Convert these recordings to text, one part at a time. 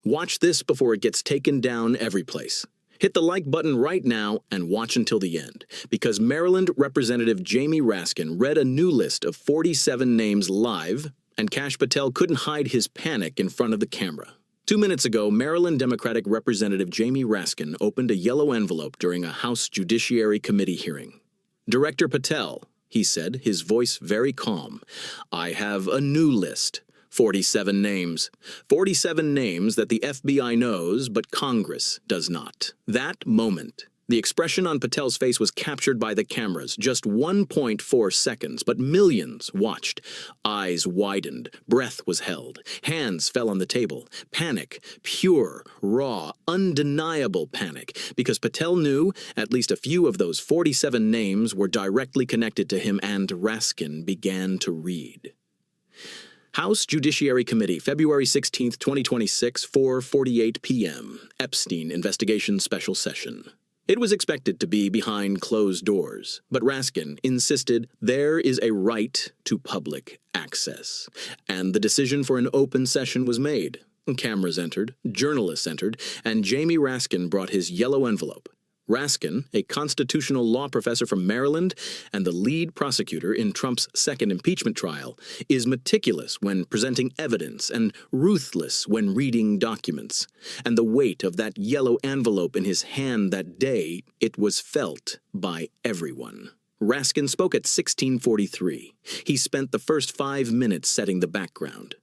Watch this before it gets taken down every place. Hit the like button right now and watch until the end, because Maryland Representative Jamie Raskin read a new list of 47 names live, and Kash Patel couldn't hide his panic in front of the camera. 2 minutes ago, Maryland Democratic Representative Jamie Raskin opened a yellow envelope during a House Judiciary Committee hearing. "Director Patel," he said, his voice very calm, "I have a new list. 47 names. 47 names that the FBI knows, but Congress does not." That moment, the expression on Patel's face was captured by the cameras. Just 1.4 seconds, but millions watched. Eyes widened, breath was held, hands fell on the table. Panic, pure, raw, undeniable panic, because Patel knew at least a few of those 47 names were directly connected to him, and Raskin began to read. House Judiciary Committee, February 16, 2026, 4:48 p.m. Epstein Investigation Special Session. It was expected to be behind closed doors, but Raskin insisted there is a right to public access, and the decision for an open session was made. Cameras entered, journalists entered, and Jamie Raskin brought his yellow envelope. Raskin, a constitutional law professor from Maryland and the lead prosecutor in Trump's second impeachment trial, is meticulous when presenting evidence and ruthless when reading documents. And the weight of that yellow envelope in his hand that day, it was felt by everyone. Raskin spoke at 16:43. He spent the first 5 minutes setting the background.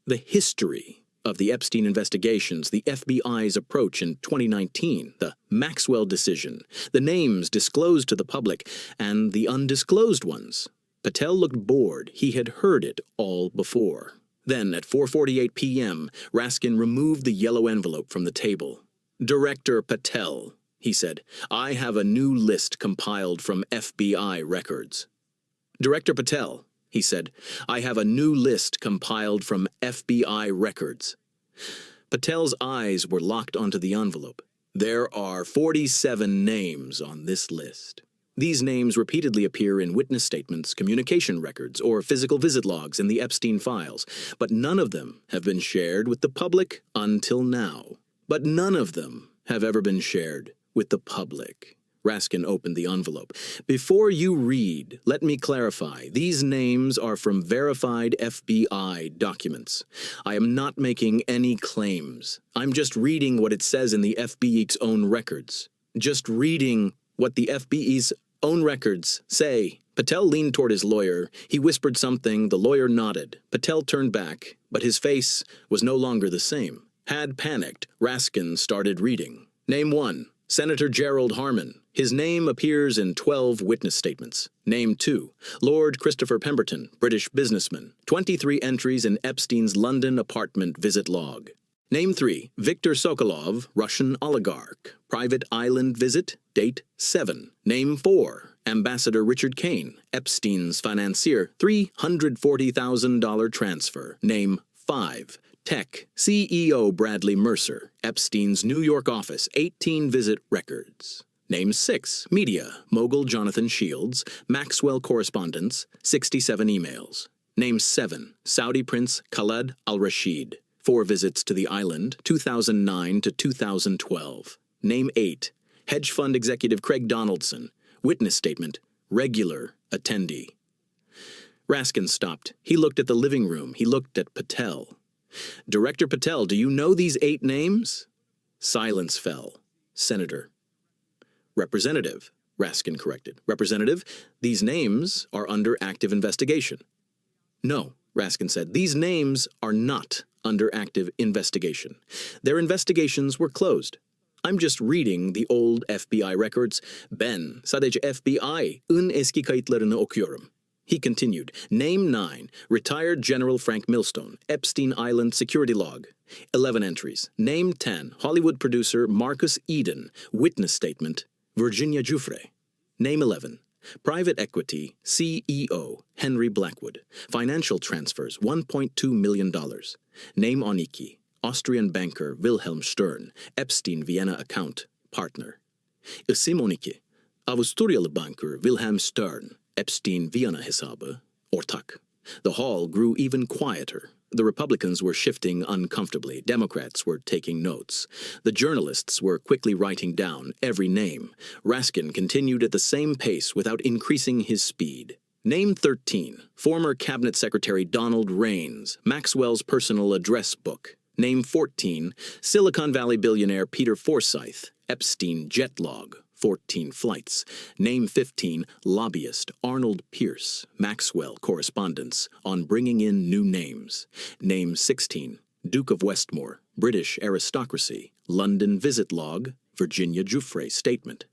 The history of the Epstein investigations, the FBI's approach in 2019, the Maxwell decision, the names disclosed to the public, and the undisclosed ones. Patel looked bored. He had heard it all before. Then, at 4:48 p.m., Raskin removed the yellow envelope from the table. "Director Patel," he said, "I have a new list compiled from FBI records." "Director Patel," he said, "I have a new list compiled from FBI records." Patel's eyes were locked onto the envelope. There are 47 names on this list. These names repeatedly appear in witness statements, communication records, or physical visit logs in the Epstein files, but none of them have been shared with the public until now. But none of them have ever been shared with the public. Raskin opened the envelope. "Before you read, let me clarify. These names are from verified FBI documents. I am not making any claims. I'm just reading what it says in the FBI's own records. Just reading what the FBI's own records say." Patel leaned toward his lawyer. He whispered something. The lawyer nodded. Patel turned back, but his face was no longer the same. Had panicked, Raskin started reading. Name 1. Senator Gerald Harmon. His name appears in 12 witness statements. Name 2. Lord Christopher Pemberton, British businessman. 23 entries in Epstein's London apartment visit log. Name 3. Viktor Sokolov, Russian oligarch. Private island visit, date 7. Name 4. Ambassador Richard Kane, Epstein's financier, $340,000 transfer. Name 5. Tech, CEO Bradley Mercer, Epstein's New York office, 18 visit records. Name 6. Media, mogul Jonathan Shields, Maxwell correspondence, 67 emails. Name 7. Saudi Prince Khaled al-Rashid, 4 visits to the island, 2009 to 2012. Name 8. Hedge fund executive Craig Donaldson, witness statement, regular attendee. Raskin stopped. He looked at the living room. He looked at Patel. "Director Patel, do you know these 8 names?" Silence fell. "Senator." "Representative," Raskin corrected. "Representative, these names are under active investigation." "No," Raskin said, "these names are not under active investigation. Their investigations were closed. I'm just reading the old FBI records. Ben sadece FBI'ın eski kayıtlarını okuyorum." He continued, Name 9, Retired General Frank Millstone, Epstein Island Security Log. 11 entries. Name 10, Hollywood producer Marcus Eden, Witness Statement, Virginia Giuffre. Name 11, Private Equity CEO Henry Blackwood, Financial Transfers $1.2 million. Name Oniki, Austrian banker Wilhelm Stern, Epstein Vienna account, partner. İsim 12, Avusturyalı banker Wilhelm Stern, Epstein Vienna hesabı, ortak. The hall grew even quieter. The Republicans were shifting uncomfortably. Democrats were taking notes. The journalists were quickly writing down every name. Raskin continued at the same pace without increasing his speed. Name 13. Former Cabinet Secretary Donald Raines, Maxwell's personal address book. Name 14. Silicon Valley billionaire Peter Forsyth, Epstein jet log, 14 flights. Name 15. Lobbyist Arnold Pierce, Maxwell correspondence on bringing in new names. Name 16. Duke of Westmore, British aristocracy, London visit log, Virginia Giuffre statement.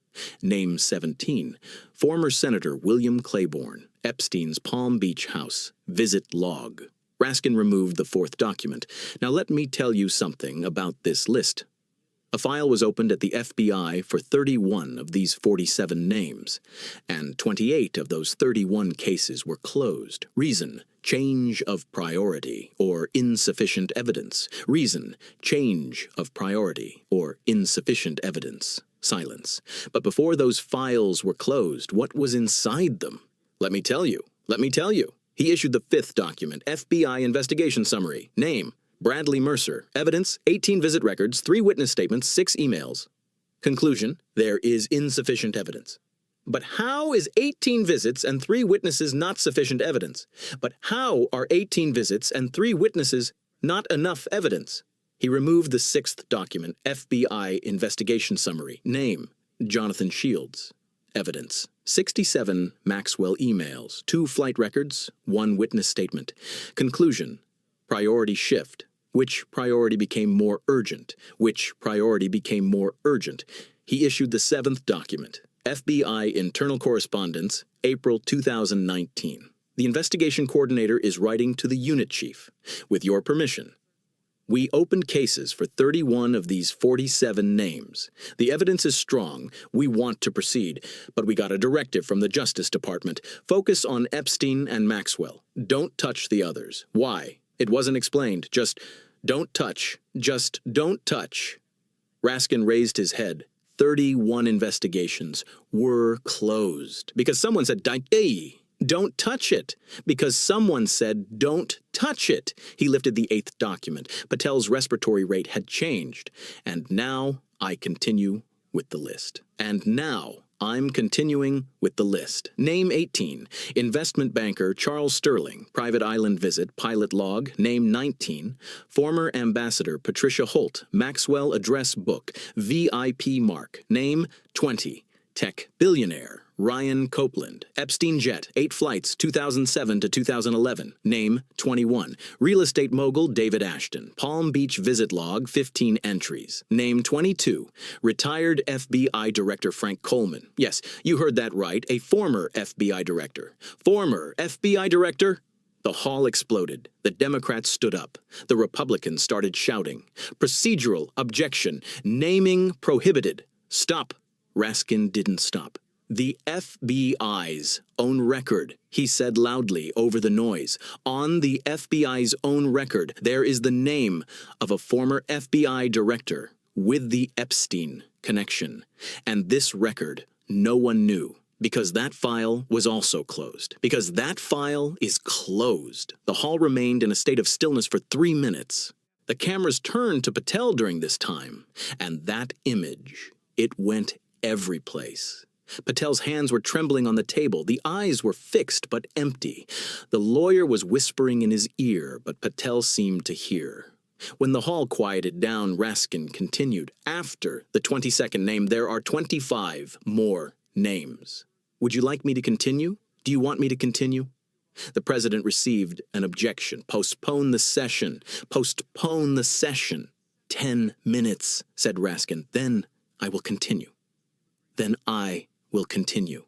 Name 17. Former Senator William Claiborne, Epstein's Palm Beach house, visit log. Raskin removed the fourth document. Now let me tell you something about this list. A file was opened at the FBI for 31 of these 47 names, and 28 of those 31 cases were closed. Reason: change of priority or insufficient evidence. Reason: change of priority or insufficient evidence. Silence. But before those files were closed, what was inside them? Let me tell you. He issued the fifth document, FBI investigation summary. Name: Bradley Mercer. Evidence: 18 visit records, 3 witness statements, 6 emails. Conclusion: there is insufficient evidence. But how is 18 visits and 3 witnesses not sufficient evidence? But how are 18 visits and 3 witnesses not enough evidence? He removed the sixth document, FBI investigation summary. Name: Jonathan Shields. Evidence: 67 Maxwell emails, 2 flight records, 1 witness statement. Conclusion: priority shift. Which priority became more urgent? Which priority became more urgent? He issued the seventh document, FBI internal correspondence, April 2019. The investigation coordinator is writing to the unit chief. With your permission, we opened cases for 31 of these 47 names. The evidence is strong. We want to proceed, but we got a directive from the Justice Department. Focus on Epstein and Maxwell. Don't touch the others. Why? It wasn't explained. Just don't touch. Just don't touch. Raskin raised his head. 31 investigations were closed because someone said, don't touch it, because someone said, don't touch it. He lifted the 8th document. Patel's respiratory rate had changed. And now I continue with the list. I'm continuing with the list. Name 18. Investment banker Charles Sterling, private island visit, pilot log. Name 19. Former ambassador Patricia Holt, Maxwell address book, VIP mark. Name 20. Tech billionaire Ryan Copeland, Epstein jet, 8 flights, 2007 to 2011. Name 21. Real estate mogul David Ashton, Palm Beach visit log, 15 entries. Name 22. Retired FBI Director Frank Coleman. Yes, you heard that right, a former FBI director. Former FBI director? The hall exploded. The Democrats stood up. The Republicans started shouting. Procedural objection. Naming prohibited. Stop. Raskin didn't stop. The FBI's own record, he said loudly over the noise. On the FBI's own record, there is the name of a former FBI director with the Epstein connection. And this record, no one knew, because that file was also closed. Because that file is closed. The hall remained in a state of stillness for 3 minutes. The cameras turned to Patel during this time, and that image, it went every place. Patel's hands were trembling on the table. The eyes were fixed but empty. The lawyer was whispering in his ear, but Patel seemed to hear. When the hall quieted down, Raskin continued. After the 22nd name, there are 25 more names. Would you like me to continue? Do you want me to continue? The president received an objection. Postpone the session. Postpone the session. 10 minutes, said Raskin. Then I will continue. Then I will continue.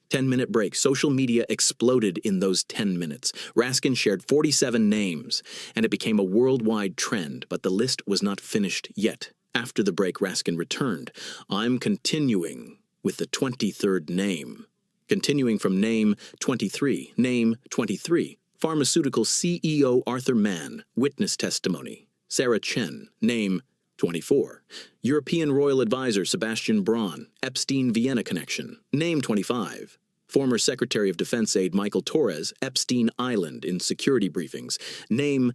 10-minute break. Social media exploded in those 10 minutes. Raskin shared 47 names, and it became a worldwide trend, but the list was not finished yet. After the break, Raskin returned. I'm continuing with the 23rd name. Continuing from name 23. Name 23. Pharmaceutical CEO Arthur Mann. Witness testimony. Sarah Chen. Name 24. European Royal Advisor Sebastian Braun, Epstein-Vienna connection. Name 25. Former Secretary of Defense aide Michael Torres, Epstein Island in security briefings. Name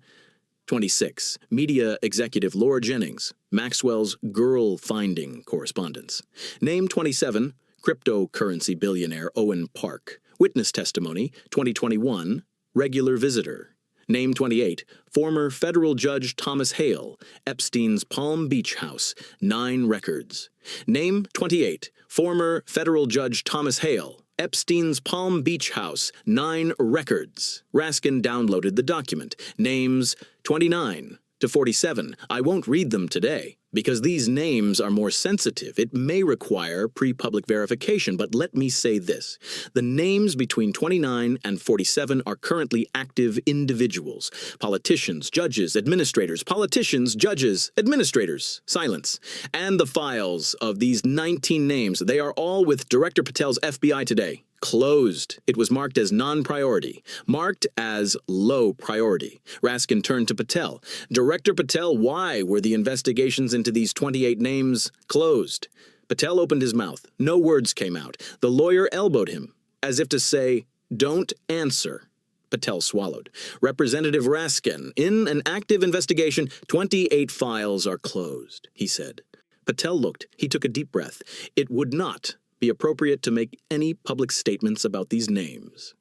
26. Media executive Laura Jennings, Maxwell's girl-finding correspondence. Name 27. Cryptocurrency billionaire Owen Park. Witness testimony 2021. Regular visitor. Name 28. Former federal judge Thomas Hale, Epstein's Palm Beach house, 9 records. Name 28. Former federal judge Thomas Hale, Epstein's Palm Beach house, 9 records. Raskin downloaded the document. Names 29 to 47. I won't read them today, because these names are more sensitive. It may require pre-public verification, but let me say this. The names between 29 and 47 are currently active individuals. Politicians, judges, administrators, politicians, judges, administrators. Silence. And the files of these 19 names, they are all with Director Patel's FBI today. Closed. It was marked as non-priority. Marked as low priority. Raskin turned to Patel. Director Patel, why were the investigations into these 28 names closed? Patel opened his mouth. No words came out. The lawyer elbowed him, as if to say, don't answer. Patel swallowed. Representative Raskin, in an active investigation, 28 files are closed, he said. Patel looked. He took a deep breath. It would not be appropriate to make any public statements about these names.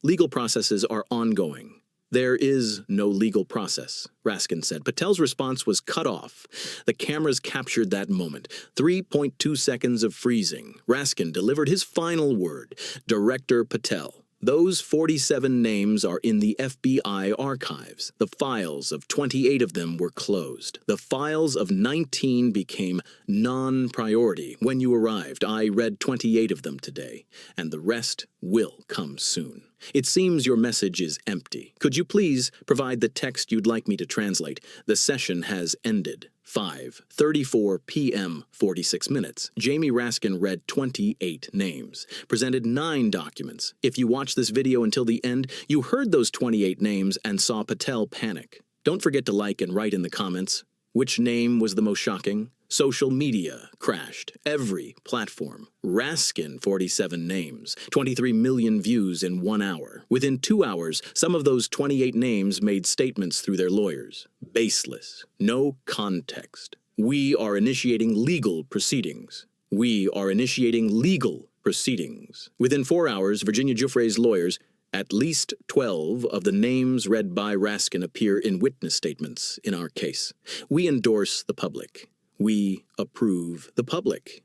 Legal processes are ongoing. There is no legal process, Raskin said. Patel's response was cut off. The cameras captured that moment. 3.2 seconds of freezing. Raskin delivered his final word. Director Patel. Those 47 names are in the FBI archives. The files of 28 of them were closed. The files of 19 became non-priority when you arrived. I read 28 of them today, and the rest will come soon. It seems your message is empty. Could you please provide the text you'd like me to translate? The session has ended. 5:34 p.m. 46 minutes. Jamie Raskin read 28 names, presented 9 documents. If you watched this video until the end, you heard those 28 names and saw Patel panic. Don't forget to like and write in the comments. Which name was the most shocking? Social media crashed. Every platform. Raskin 47 names. 23 million views in 1 hour. Within 2 hours, some of those 28 names made statements through their lawyers. Baseless. No context. We are initiating legal proceedings. We are initiating legal proceedings. Within 4 hours, Virginia Giuffre's lawyers, at least 12 of the names read by Raskin appear in witness statements in our case. We endorse the public. We approve the public.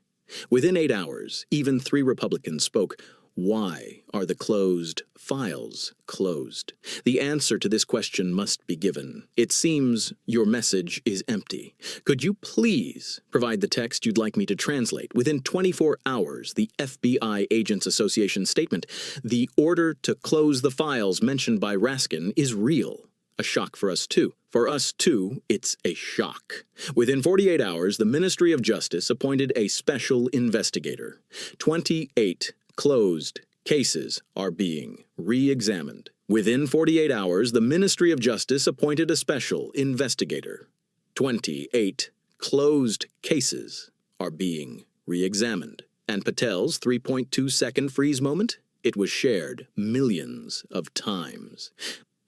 Within 8 hours, even 3 Republicans spoke. Why are the closed files closed? The answer to this question must be given. It seems your message is empty. Could you please provide the text you'd like me to translate? Within 24 hours, the FBI Agents Association statement, the order to close the files mentioned by Raskin is real. A shock for us, too. For us, too, it's a shock. Within 48 hours, the Ministry of Justice appointed a special investigator. 28 closed cases are being re-examined. Within 48 hours, the Ministry of Justice appointed a special investigator. 28 closed cases are being re-examined. And Patel's 3.2-second freeze moment? It was shared millions of times.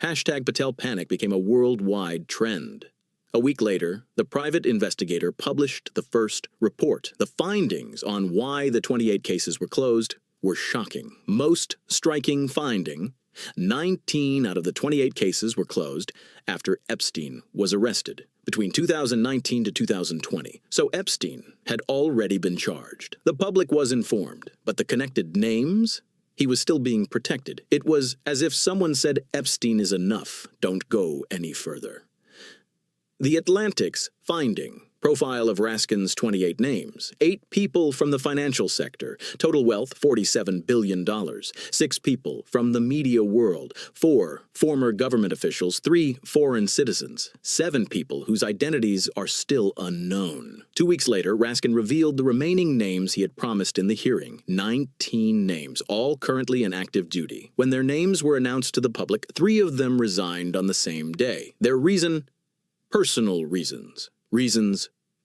Hashtag Patel Panic became a worldwide trend. A week later, the private investigator published the first report. The findings on why the 28 cases were closed were shocking. Most striking finding, 19 out of the 28 cases were closed after Epstein was arrested between 2019 to 2020. So Epstein had already been charged. The public was informed, but the connected names? He was still being protected. It was as if someone said, Epstein is enough, don't go any further. The Atlantic's finding, profile of Raskin's 28 names, 8 people from the financial sector, total wealth $47 billion, 6 people from the media world, 4 former government officials, 3 foreign citizens, 7 people whose identities are still unknown. 2 weeks later, Raskin revealed the remaining names he had promised in the hearing, 19 names, all currently in active duty. When their names were announced to the public, 3 of them resigned on the same day. Their reason? Personal reasons.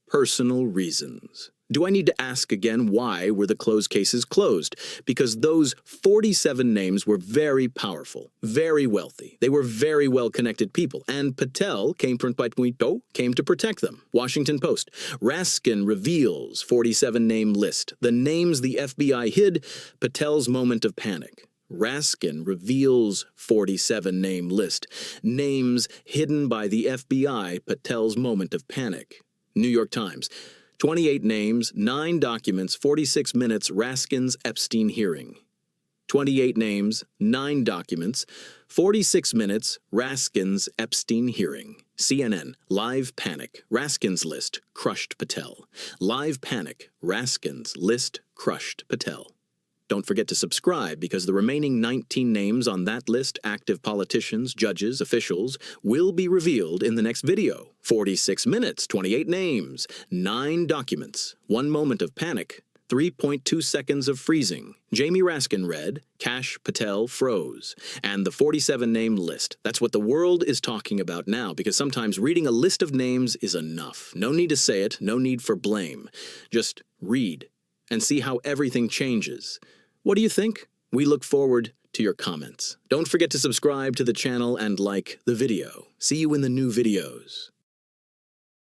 Personal reasons. Do I need to ask again why were the closed cases closed? Because those 47 names were very powerful, very wealthy. They were very well-connected people, and Patel came to protect them. Washington Post. Raskin reveals 47-name list. The names the FBI hid, Patel's moment of panic. Raskin reveals 47-name list. Names hidden by the FBI, Patel's moment of panic. New York Times. 28 names, 9 documents, 46 minutes, Raskin's Epstein hearing. 28 names, 9 documents, 46 minutes, Raskin's Epstein hearing. CNN, live panic, Raskin's list, crushed Patel. Live panic, Raskin's list, crushed Patel. Don't forget to subscribe because the remaining 19 names on that list, active politicians, judges, officials, will be revealed in the next video. 46 minutes, 28 names, 9 documents, 1 moment of panic, 3.2 seconds of freezing. Jamie Raskin read, Kash Patel froze. And the 47-name list. That's what the world is talking about now, because sometimes reading a list of names is enough. No need to say it, no need for blame. Just read and see how everything changes. What do you think? We look forward to your comments. Don't forget to subscribe to the channel and like the video. See you in the new videos.